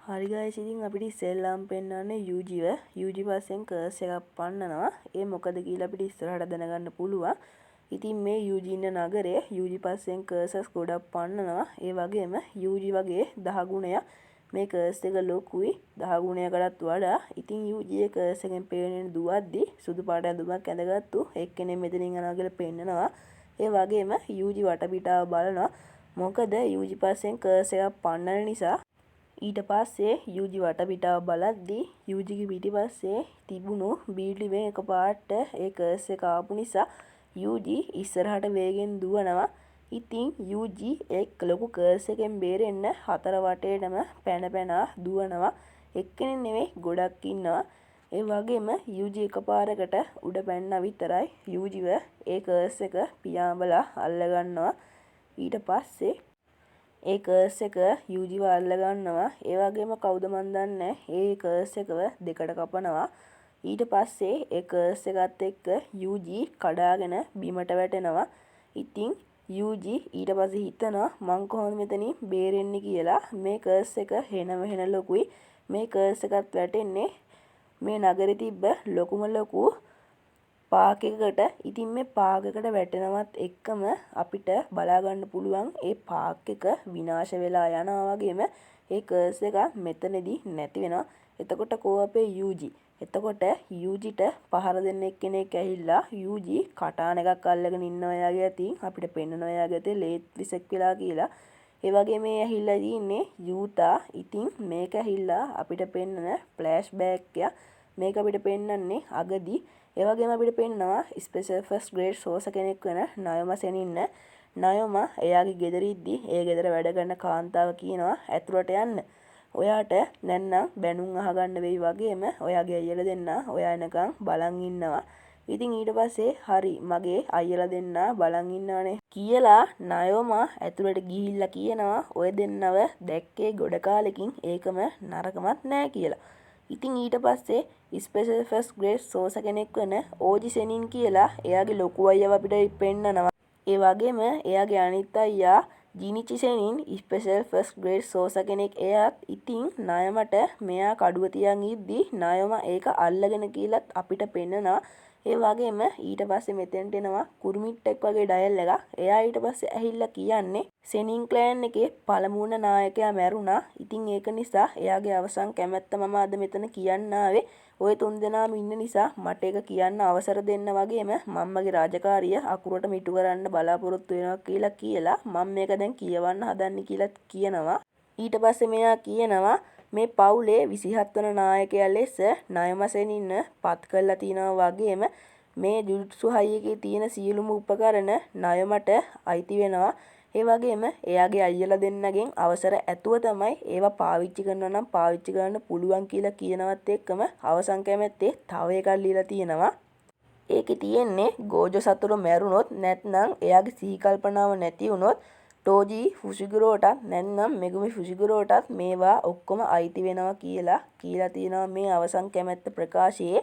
හරි guys ඉතින් අපිට ඉස්සෙල්ලාම පෙන්නන්නේ UG පාසෙන් කර්ස් එකක් පන්නනවා. ඒ මොකද කියලා අපිට ඉස්සරහට දැනගන්න පුළුවන්. ඉතින් මේ UG ඉන්න නගරේ UG පාසෙන් කර්සස් ගොඩක් පන්නනවා. ඒ වගේම UG වගේ 10 ගුණයක් මේ කර්ස් එක ලොකුයි 10 ගුණයකටත් වඩා. ඉතින් UG ඒ කර්ස් එකෙන් පේන දුවද්දි සුදු පාට ඇඳුමක් ඇඳගත්තු එක්කෙනෙක් මෙතනින් යනවා කියලා පෙන්නනවා. ඒ වගේම UG වටපිටාව බලනවා. මොකද UG පාසෙන් කර්ස් එකක් පන්නන නිසා ඊට පස්සේ UG වටපිටාව බලද්දී UG ගේ පිටිපස්සේ තිබුණු බීල්ඩිමේ එකපාරට ඒ කර්ස් එක ආපු නිසා UG ඉස්සරහට වේගෙන් දුවනවා. ඉතින් UG එක් ලොකු කර්ස් එකෙන් බේරෙන්න හතර වටේටම පැන දුවනවා. එක්කෙනෙක් නෙවෙයි ගොඩක් ඉන්නවා. ඒ වගේම UG එකපාරකට උඩ පැන්න විතරයි UGව ඒ කර්ස් එක පියාඹලා අල්ලගන්නවා. ඊට පස්සේ ඒ කර්ස් එක UGව අල්ලගන්නවා. ඒ වගේම කවුද මන් දන්නේ ඒ කර්ස් එකව දෙකට කපනවා. ඊට පස්සේ ඒ කර්ස් එකත් එක්ක UG කඩාගෙන බිමට වැටෙනවා. ඉතින් UG ඊට පස්සේ හිතනවා මං කොහොමද මෙතනින් බේරෙන්නේ කියලා. මේ කර්ස් එක හෙන ලොකුයි. මේ කර්ස් එකත් වැටෙන්නේ මේ නගරේ තිබ්බ ලොකුම ලොකු පාක් එකකට. ඉතින් මේ පාක් එකට වැටෙනවත් එක්කම අපිට බලා ගන්න පුළුවන් ඒ පාක් එක විනාශ වෙලා යනවා. වගේම ඒ කර්ස් එක මෙතනදී නැති වෙනවා. එතකොට කෝ අපේ UG. එතකොට UGට පහර දෙන්න එක්කෙනෙක් ඇහිල්ලා UG කටාන එකක් අල්ලගෙන ඉන්නවා එයාගේ අතින්. අපිට පෙන්නනවා එයාගේ අතේ ලේත් විසක් වෙලා කියලා. ඒ වගේ මේ ඇහිල්ලා ඉන්නේ යූතා. ඉතින් මේක ඇහිල්ලා අපිට පෙන්නන ෆ්ලෑෂ් බෑක් එක. මේක අපිට පෙන්නන්නේ අගදී. ඒ වගේම අපිට පෙන්නනවා ස්පෙෂල් ෆස්ට් ග්‍රේඩ් සෝස කෙනෙක් වෙන නයොමා සෙනින්න. නයොමා එයාගේ ගෙදර ඉද්දි ඒ ගෙදර වැඩ කරන කාන්තාව කියනවා ඇතුළට යන්න. ඔයාට නැත්නම් බැනුම් අහගන්න වෙයි වගේම ඔයාගේ අයියලා දෙන්නා ඔයා එනකන් බලන් ඉන්නවා. ඉතින් ඊට පස්සේ හරි මගේ අයියලා දෙන්නා බලන් ඉන්නවනේ කියලා නයොමා ඇතුළට ගිහිල්ලා කියනවා ඔය දෙන්නව දැක්කේ ගොඩ කාලෙකින් ඒකම නරකමත් නෑ කියලා. ඉතින් ඊට පස්සේ ස්පෙෂල් ෆස්ට් ග්‍රේඩ් සෝස කෙනෙක් වෙන ඕජි සෙනින් කියලා එයාගේ ලොකු අයියව අපිට පෙන්නනවා. ඒ වගේම එයාගේ අනිත් අයියා ජිනිචි සෙනින් ස්පෙෂල් ෆස්ට් ග්‍රේඩ් සෝස කෙනෙක් එයාත්. ඉතින් නයමට මෙයා කඩුව තියන් ඉද්දි නයම ඒක අල්ලගෙන කියලාත් අපිට පෙන්නනවා. ඒ වගේම ඊට පස්සේ මෙතෙන්ට එනවා කුරුමිට්ටෙක් වගේ ඩයල් එකක්. එයා ඊට පස්සේ ඇහිල්ලා කියන්නේ සෙනින් ක්ලෑන් එකේ පළමුවන නායකයා මැරුණා. ඉතින් ඒක නිසා එයාගේ අවසන් කැමැත්ත මම අද මෙතන කියන්න ආවේ. ඔය තුන්දෙනාම ඉන්න නිසා මට ඒක කියන්න අවසර දෙන්න වගේම මම්මගේ රාජකාරිය අකුරට මිටු කරන්න බලාපොරොත්තු වෙනවා කියලා මම මේක දැන් කියවන්න හදන්නේ කියලා කියනවා. ඊට පස්සේ මෙයා කියනවා මේ පවුලේ 27 වන නායකයා ලෙස නයම සෙනින්න පත් කරලා තිනවා වගේම මේ ජුජුත්සු හයියකේ තියෙන සියලුම උපකරණ නයමට අයිති වෙනවා. ඒ වගේම එයාගේ අයියලා දෙන්නගෙන් අවසර ඇතුව තමයි ඒවා පාවිච්චි කරනවා නම් පාවිච්චි කරන්න පුළුවන් කියලා කියනවත් එක්කම අවසන් කැමැත්තේ තව එකක් ලියලා තියෙනවා. ඒකේ තියෙන්නේ ගෝජෝ සතුරු මැරුණොත් නැත්නම් එයාගේ සිහි කල්පනාව නැති වුණොත් ටෝජි ෆුසිගුරෝටත් නැත්නම් මෙගුමි ෆුසිගුරෝටත් මේවා ඔක්කොම අයිති වෙනවා කියලා තියෙනවා මේ අවසන් කැමැත්ත ප්‍රකාශයේ.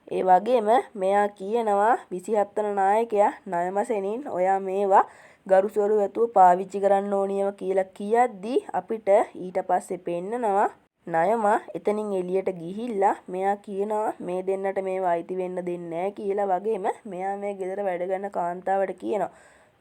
ඒ වගේම මෙයා කියනවා 27 වන නායකයා නයම සෙනින් ඔයා මේවා ගරුසරු ඇතුව පාවිච්චි කරන්න ඕනියම කියලා කියද්දි අපිට ඊට පස්සේ පෙන්නනවා නයම එතනින් එළියට ගිහිල්ලා මෙයා කියනවා මේ දෙන්නට මේවා අයිති වෙන්න දෙන්නේ නැහැ කියලා. වගේම මෙයා මේ ගෙදර වැඩ කරන කාන්තාවට කියනවා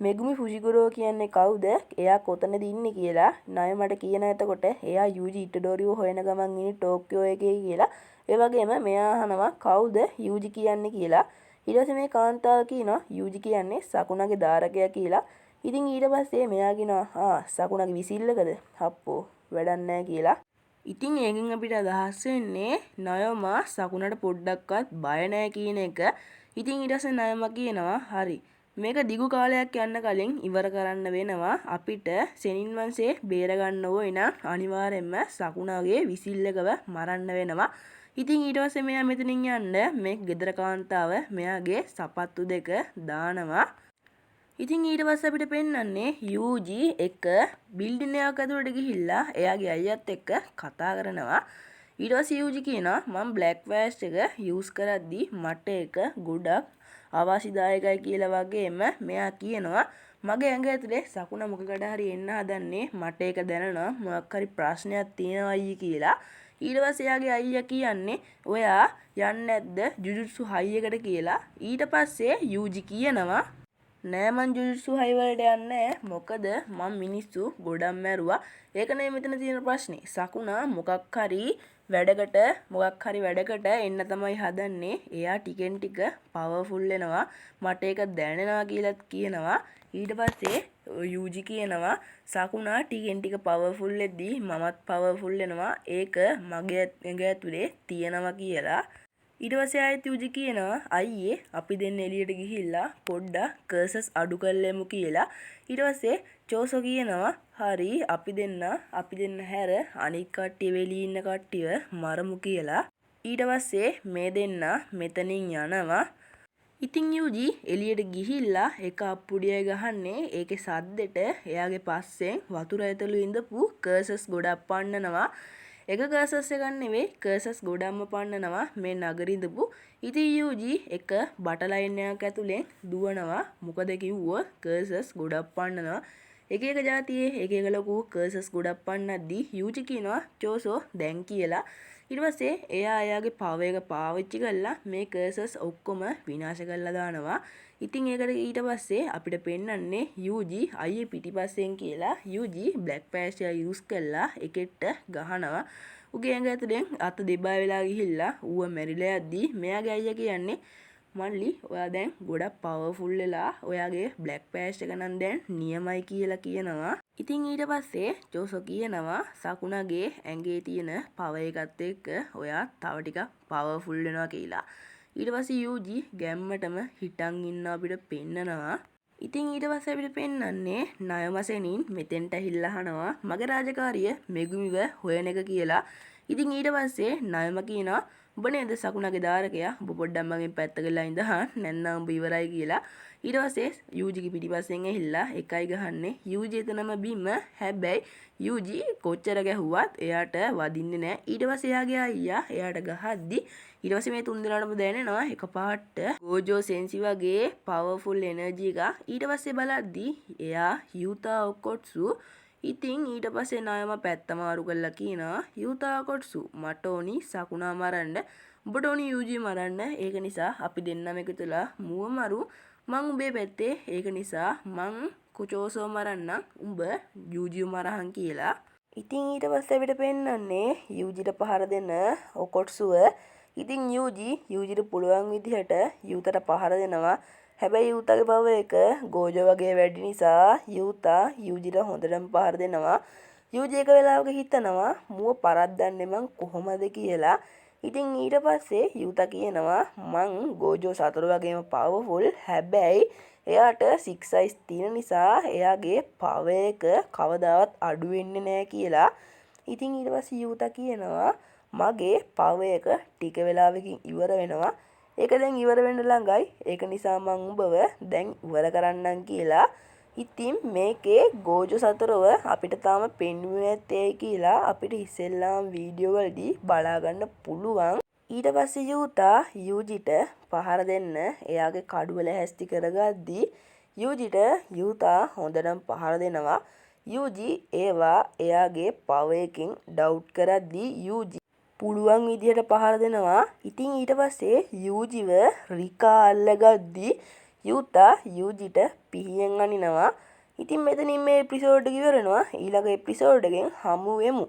මෙගුමි ෆුසිගුරෝ කියන්නේ කවුද? එයා කොතනද ඉන්නේ කියලා. නයමට කියන එතකොට එයා යූජි ඉටඩෝරියෝ හොයන ගමන් ඉන්නේ ටෝකියෝ එකේ කියලා. ඒ වගේම මෙයා අහනවා කවුද යූජි කියන්නේ කියලා. ඊට පස්සේ මේ කාන්තාව කියනවා යූජි කියන්නේ සකුණගේ දාරකයා කියලා. ඉතින් ඊට පස්සේ මෙයා කියනවා සකුණගේ විසිල්ලකද? හප්පෝ වැඩක් නැහැ කියලා. ඉතින් ඒකෙන් අපිට අදහස් වෙන්නේ නයමා සකුණට පොඩ්ඩක්වත් බය නැහැ කියන එක. ඉතින් ඊට පස්සේ නයමා කියනවා හරි මේක දිගු කාලයක් යන්න කලින් ඉවර කරන්න වෙනවා. අපිට සෙනින් වංශේ බේර ගන්න ඕන නම් අනිවාර්යෙන්ම සකුණගේ විසිල්ලකව මරන්න වෙනවා. ඉතින් ඊට පස්සේ මෙයා මෙතනින් යන්න මේ ගෙදර කාන්තාව මෙයාගේ සපත්තු දෙක දානවා. ඉතින් ඊට පස්සේ අපිට පෙන්වන්නේ UG එක බිල්ඩින් එකක් ඇතුළට ගිහිල්ලා එයාගේ අයියත් එක්ක කතා කරනවා. ඊට පස්සේ UG කියනවා මම බ්ලැක් වෑෂ් එක යූස් කරද්දි මට ඒක ගොඩක් අවාසිදායකයි කියලා. වගේම මෙයා කියනවා මගේ ඇඟ ඇතුලේ සකුණ මොකකට හරි එන්න හදන්නේ මට ඒක දැනනවා මොකක් හරි ප්‍රශ්නයක් තියෙනවා අයියේ කියලා. ඊට පස්සේ එයාගේ අයියා කියන්නේ ඔයා යන්නේ නැද්ද ජුජුත්සු හයියකට කියලා. ඊට පස්සේ යූජි කියනවා නෑ මං ජුජුත්සු හයි වලට යන්නේ මොකද මං මිනිස්සු ගොඩක් මැරුවා. ඒක නේ මෙතන තියෙන ප්‍රශ්නේ. සකුණා මොකක් හරි වැඩකට එන්න තමයි හදන්නේ. එයා ටිකෙන් ටික පවර්ෆුල් වෙනවා. මට ඒක දැනෙනවා කියලාත් කියනවා. ඊට පස්සේ යූජි කියනවා සකුණා ටිකෙන් ටික පවර්ෆුල් වෙද්දී මමත් පවර්ෆුල් වෙනවා. ඒක මගේ ඇඟ ඇතුලේ තියෙනවා කියලා. ඊට පස්සේ ආයෙත් යූජි කියනවා අයියේ අපි දෙන්න එළියට ගිහිල්ලා පොඩ්ඩක් කර්සස් අඩු කරලෙමු කියලා. ඊට පස්සේ චෝසෝ කියනවා හරි අපි දෙන්න හැර අනික් කට්ටිය වෙලී ඉන්න කට්ටිය මරමු කියලා. ඊට පස්සේ මේ දෙන්න මෙතනින් යනවා. ඉතින් යූජි එළියට ගිහිල්ලා එක අප්පුඩියයි ගහන්නේ. ඒකේ සද්දෙට එයාගේ පස්සෙන් වතුර ඇතුළු ඉඳපු කර්සස් ගොඩක් පන්නනවා. එක කර්සස් එකක් නෙවෙයි කර්සස් ගොඩක්ම පන්නනවා මේ නගරේ ඉඳපු. ඉතින් යූජි එක බටලයින් එකක් ඇතුලෙන් දුවනවා. මොකද කිව්වොත් කර්සස් ගොඩක් පන්නනවා. එක එක જાතියේ එක එක ලොකු කර්සස් ගොඩක් පන්නද්දී යූජි කියනවා චෝසෝ දැන් කියලා. ඊට පස්සේ එයා එයාගේ පවර් එක පාවිච්චි කරලා මේ කර්සස් ඔක්කොම විනාශ කරලා දානවා. ඉතින් ඒකට ඊට පස්සේ අපිට පෙන්වන්නේ යූජි අයියේ පිටිපස්සෙන් කියලා. යූජි බ්ලැක් පැෂියා යූස් කරලා එකෙක්ට ගහනවා. උගේ ඇඟ ඇතුලෙන් අත දෙබා වෙලා ගිහිල්ලා ඌව මැරිලා යද්දී මෙයාගේ අයියා කියන්නේ මල්ලි ඔයා දැන් ගොඩක් පවර්ෆුල් වෙලා ඔයාගේ බ්ලැක් පැෂ් එක නම් දැන් නියමයි කියලා කියනවා. ඉතින් ඊට පස්සේ චෝසෝ කියනවා සකුණගේ ඇඟේ තියෙන පවර් එකත් එක්ක ඔයා තව ටිකක් පවර්ෆුල් වෙනවා කියලා. ඊට පස්සේ යූජි ගැම්මටම හිටන් ඉන්න අපිට පෙන්නනවා. ඉතින් ඊට පස්සේ අපිට පෙන්වන්නේ නයමසෙනින් මෙතෙන්ට ඇහිල්ලා අහනවා මගේ රාජකාරිය මෙගුමිව හොයන එක කියලා. ඉතින් ඊට පස්සේ නයම කියනවා ඔබ නේද සකුණගේ දාරකයා ඔබ පොඩ්ඩක් මගෙන් පැත්තකලා ඉඳහන් නැත්නම් ඔබ ඉවරයි කියලා. ඊට පස්සේ යූජිගේ පිටිපස්සෙන් ඇහිල්ලා එකයි ගහන්නේ. යූජි එතනම බිම. හැබැයි යූජි කොච්චර ගැහුවත් එයාට වදින්නේ නැහැ. ඊට පස්සේ එයාගේ අයියා එයාට ගහද්දි ඊට පස්සේ මේ තුන් දෙනාටම දැනෙනවා එකපාරට ගෝජෝ සෙන්සි වගේ පවර්ෆුල් එනර්ජි එකක්. ඊට පස්සේ බලද්දි එයා යූතා ඔකොට්සු. ඉතින් ඊට පස්සේ නයම පැත්ත මාරු කරලා කියනවා යූතා කොට්සු මට ඕනි සකුණා මරන්න. ඔබට ඕනි යූජි මරන්න. ඒක නිසා අපි දෙන්නම එකතුලා මුව මරු. මං උඹේ පැත්තේ. ඒක නිසා මං චෝසෝ මරන්නම්. උඹ යූජි මරහන් කියලා. ඉතින් ඊට පස්සේ අපිට පෙන්වන්නේ යූජිට පහර දෙන ඔකොට්සුව. ඉතින් යූජිට පුළුවන් විදිහට යූතට පහර දෙනවා. හැබැයි යූතාගේ පවර් එක ගෝජෝ වගේ වැඩි නිසා යූජිට හොඳටම පහර දෙනවා. යූජි එක වෙලාවක හිතනවා මුව පරද්දන්නේ මං කොහොමද කියලා. ඉතින් ඊට පස්සේ යූතා කියනවා මං ගෝජෝ සතර වගේම පවර්ෆුල්. හැබැයි එයාට 6 සයිස් තියෙන නිසා එයාගේ පවර් එක කවදාවත් අඩු වෙන්නේ නැහැ කියලා. ඉතින් ඊට පස්සේ යූතා කියනවා මගේ පවර් එක ටික වෙලාවකින් ඉවර වෙනවා. ඒක දැන් ඉවර වෙන්න ළඟයි. ඒක නිසා මං උඹව දැන් ඉවර කරන්නම් කියලා. ඉතින් මේකේ ගෝජෝ සතරව අපිට තාම පෙන්වුවේ නැත්තේ කියලා අපිට ඉස්සෙල්ලාම වීඩියෝ වලදී බලා ගන්න පුළුවන්. ඊට පස්සේ යූතා යූජිට පහර දෙන්න එයාගේ කඩුවල හැස්ති කරගද්දී යූතා හොඳටම පහර දෙනවා. යූජි ඒවා එයාගේ පවර් එකෙන් ඩවුට් කරද්දී යූජි පුළුවන් විදිහට පහර දෙනවා. ඉතින් ඊට පස්සේ යූජිව රිකා අල්ලගද්දී යූතා යූජිට පිහියෙන් අනිනවා. ඉතින් මෙතනින් මේ එපිසෝඩ් එක ඉවර වෙනවා. ඊළඟ එපිසෝඩ් එකෙන් හමු වෙමු.